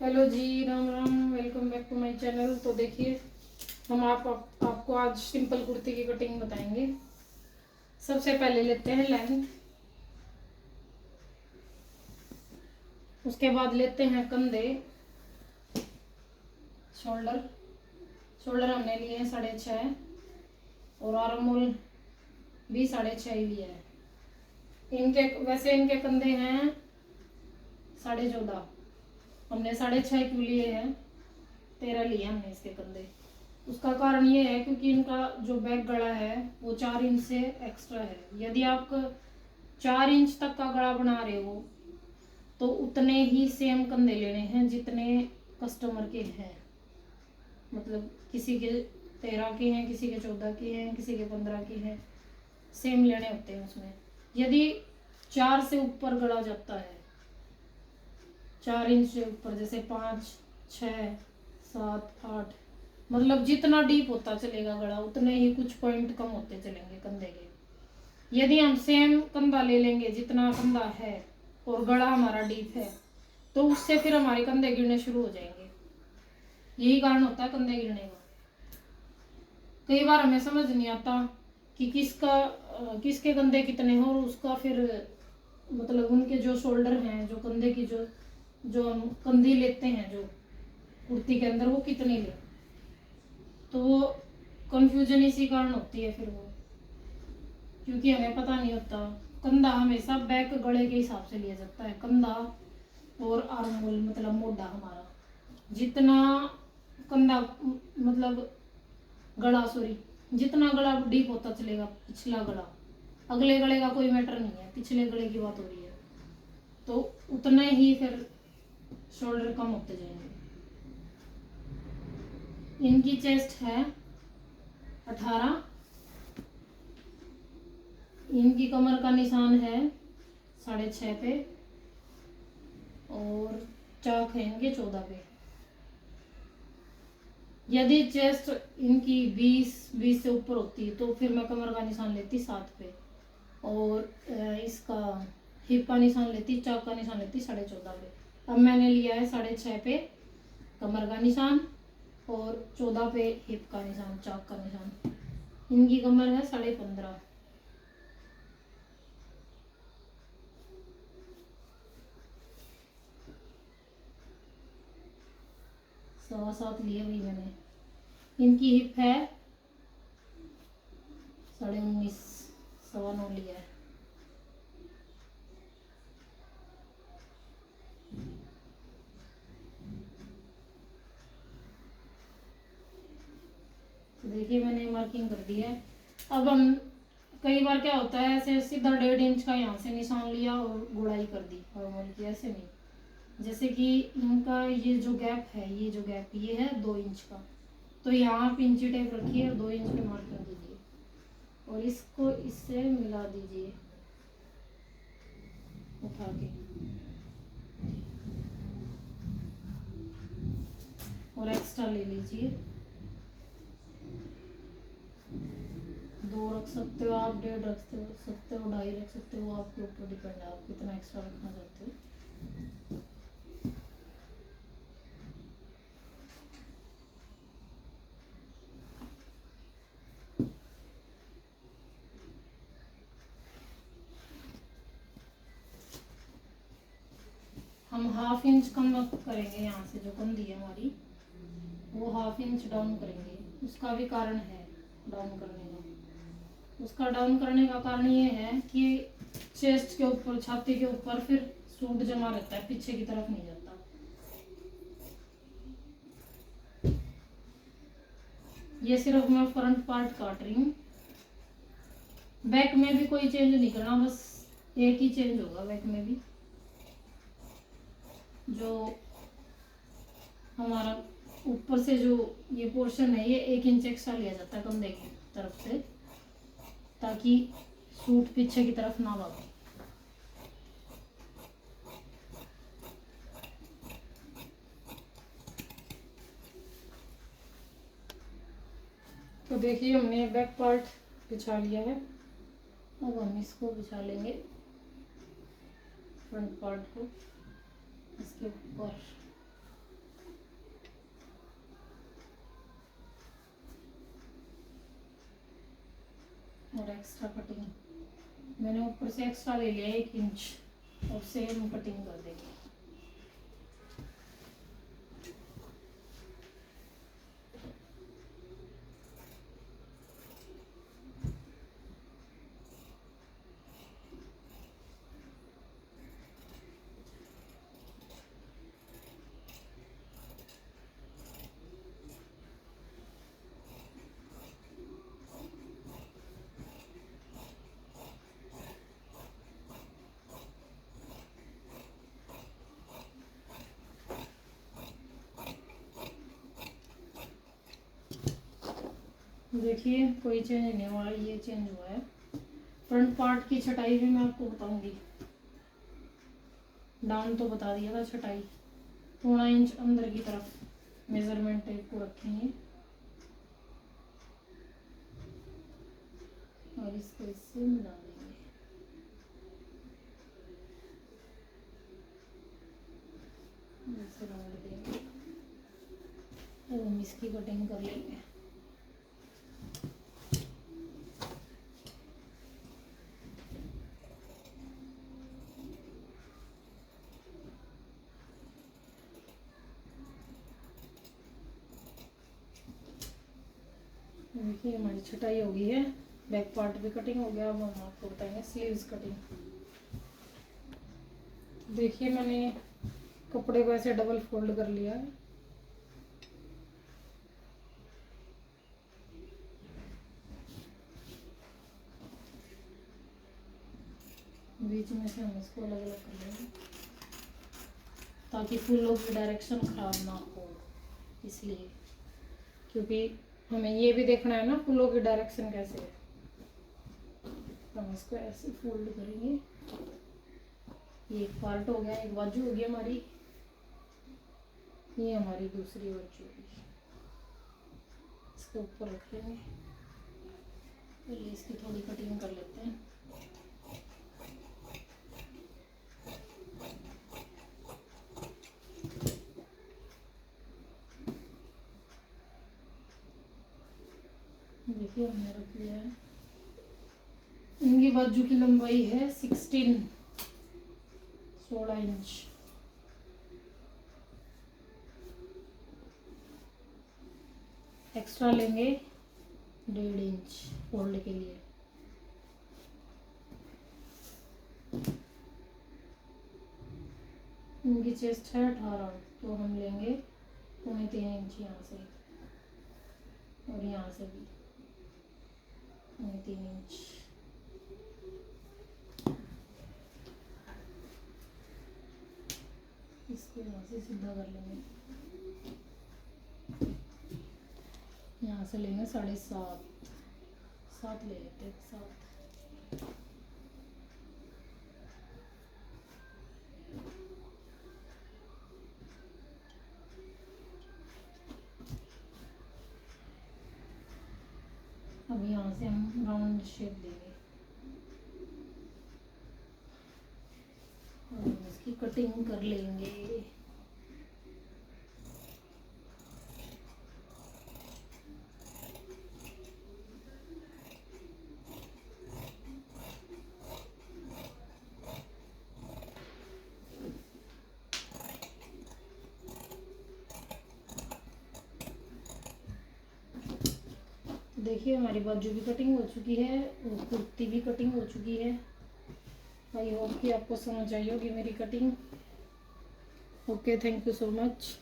Hello जी, Ram Ram. Welcome back to my channel. तो देखिए, हम आपको आज सिंपल कुर्ती की कटिंग बताएंगे। सबसे पहले लेते हैं लेंथ, उसके बाद लेते हैं कंधे, शोल्डर। शोल्डर हमने लिए हैं 6.5 और आर्म होल भी 6.5 ही लिया है। इनके कंधे हैं 14.5। हमने 6.5 क्यों लिए हैं, 13 लिए हमने इसके कंधे। उसका कारण ये है क्योंकि इनका जो बैक गला है वो 4 इंच से एक्स्ट्रा है। यदि आप 4 इंच तक का गला बना रहे हो तो उतने ही सेम कंधे लेने हैं जितने कस्टमर के हैं। मतलब किसी के 13 के हैं, किसी के 14 के हैं, किसी के 15 के हैं, सेम लेने होते हैं उसमें। यदि 4 से ऊपर गला जाता है, 4 इंच से ऊपर, जैसे 5, 6, 7, 8, मतलब जितना डीप होता चलेगा गला उतने ही कुछ पॉइंट कम होते चलेंगे कंधे के। यदि हम सेम कंधा ले लेंगे जितना कंधा है और गला हमारा डीप है तो उससे फिर हमारे कंधे गिरने शुरू हो जाएंगे। यही कारण होता है कंधे गिरने का। कई बार हमें समझ नहीं आता कि किसके कंधे कितने हैं और उसका फिर मतलब उनके जो शोल्डर हैं, जो कंधे की जो हम कंधी लेते हैं जो कुर्ती के अंदर, वो कितनी ले, तो वो कंफ्यूजन इसी कारण होती है फिर वो, क्योंकि हमें पता नहीं होता। कंधा हमेशा बैक गले के हिसाब से लिया जाता है। कंधा और आर्म होल मतलब मोढा हमारा, जितना कंधा मतलब गला, सॉरी, जितना गला डीप होता चलेगा, पिछला गला, अगले गले का कोई मैटर नहीं है, पिछले गले की बात हो रही है, तो उतने ही फिर शोल्डर कम होते जाएंगे। इनकी चेस्ट है 18, इनकी कमर का निशान है 6.5 पे और चाक है इनके 14 पे। यदि चेस्ट इनकी 20 से ऊपर होती तो फिर मैं कमर का निशान लेती 7 पे और इसका हिप का निशान लेती, चाक का निशान लेती 14.5 पे। अब मैंने लिया है 6.5 पे कमर का निशान और 14 पे हिप का निशान, चाक का निशान। इनकी कमर है 15.5। 7.25 लिए भाई मैंने। इनकी हिप है 19.5, 9.25 लिया है। तो देखिए मैंने मार्किंग कर दी है। अब हम, कई बार क्या होता है, ऐसे सीधा 1.5 इंच का यहाँ से निशान लिया और गुड़ाई कर दी नॉर्मल की, ऐसे नहीं। जैसे कि इनका ये जो गैप है, ये जो गैप ये है 2 इंच का, तो यहाँ आप इंची टेप रखिए और 2 इंच पे मार्किंग कीजिए और इसको इससे मिला दीजिए उठा के, और एक्स्ट्रा ले लीजिए। 2 रख सकते हो आप, 1.5 रख सकते हो, 2.5 रख सकते हो, आपके ऊपर डिपेंड है आप कितना एक्स्ट्रा रखना चाहते हो। हम 1/2 इंच कम करेंगे, यहाँ से जो कंधी है हमारी वो 1/2 इंच डाउन करेंगे। उसका भी कारण है डाउन करने का। उसका डाउन करने का कारण ये है कि चेस्ट के ऊपर, छाती के ऊपर फिर सूट जमा रहता है, पीछे की तरफ नहीं जाता। ये सिर्फ मैं फ्रंट पार्ट काट रही हूँ, बैक में भी कोई चेंज नहीं करना, बस एक ही चेंज होगा बैक में भी। जो हमारा ऊपर से जो ये पोर्शन है ये 1 इंच एक्स्ट्रा लिया जाता है कंधे की तरफ से, ताकि सूट पीछे की तरफ ना भागे। तो देखिए हमने बैक पार्ट बिछा लिया है। अब हम इसको बिछा लेंगे फ्रंट पार्ट को इसके ऊपर। एक्स्ट्रा कटिंग, मैंने ऊपर से एक्स्ट्रा ले लिया 1 इंच और सेम कटिंग कर देंगे। देखिए कोई चेंज नहीं हुआ, ये चेंज हुआ है। फ्रंट पार्ट की छटाई भी मैं आपको बताऊंगी, डाउन तो बता दिया था, छटाई 3 इंच अंदर की तरफ मेजरमेंट टेप को रखेंगे और इसको इससे मिला देंगे। ऐसे राउंड देंगे और हम इसकी कटिंग कर लेंगे। देखिए हमारी छटाई हो गई है, बैक पार्ट भी कटिंग हो गया। अब हम आपको बताएंगे स्लीव्स कटिंग। देखिए मैंने कपड़े को ऐसे डबल फोल्ड कर लिया है, बीच में से हम इसको अलग अलग कर लेंगे ताकि फूलों की डायरेक्शन खराब ना हो, इसलिए, क्योंकि हमें ये भी देखना है ना फूलों की डायरेक्शन कैसे है। हम इसको ऐसे फोल्ड करेंगे, ये एक पार्ट हो गया, एक बाजू हो गई हमारी, ये हमारी दूसरी बाजू होगी। इसके ऊपर रख लेंगे, पहले इसकी थोड़ी कटिंग कर लेते हैं। देखिए हमने रख लिया है। इनकी बाजू की लंबाई है 16 इंच। एक्स्ट्रा लेंगे 1.5 इंच फोल्ड के लिए। इनकी चेस्ट है 18, तो हम लेंगे 3.25 इंच यहाँ से और यहाँ से भी 3 इंच। इसको यहाँ से सीधा कर लेंगे, यहाँ से लेंगे 7.5 ले लेते 7। अब यहाँ से हम राउंड शेप देंगे और इसकी कटिंग कर लेंगे। देखिए हमारी बाजू भी कटिंग हो चुकी है और कुर्ती भी कटिंग हो चुकी है। आई होप कि आपको समझ आई होगी मेरी cutting. Okay, thank you so much.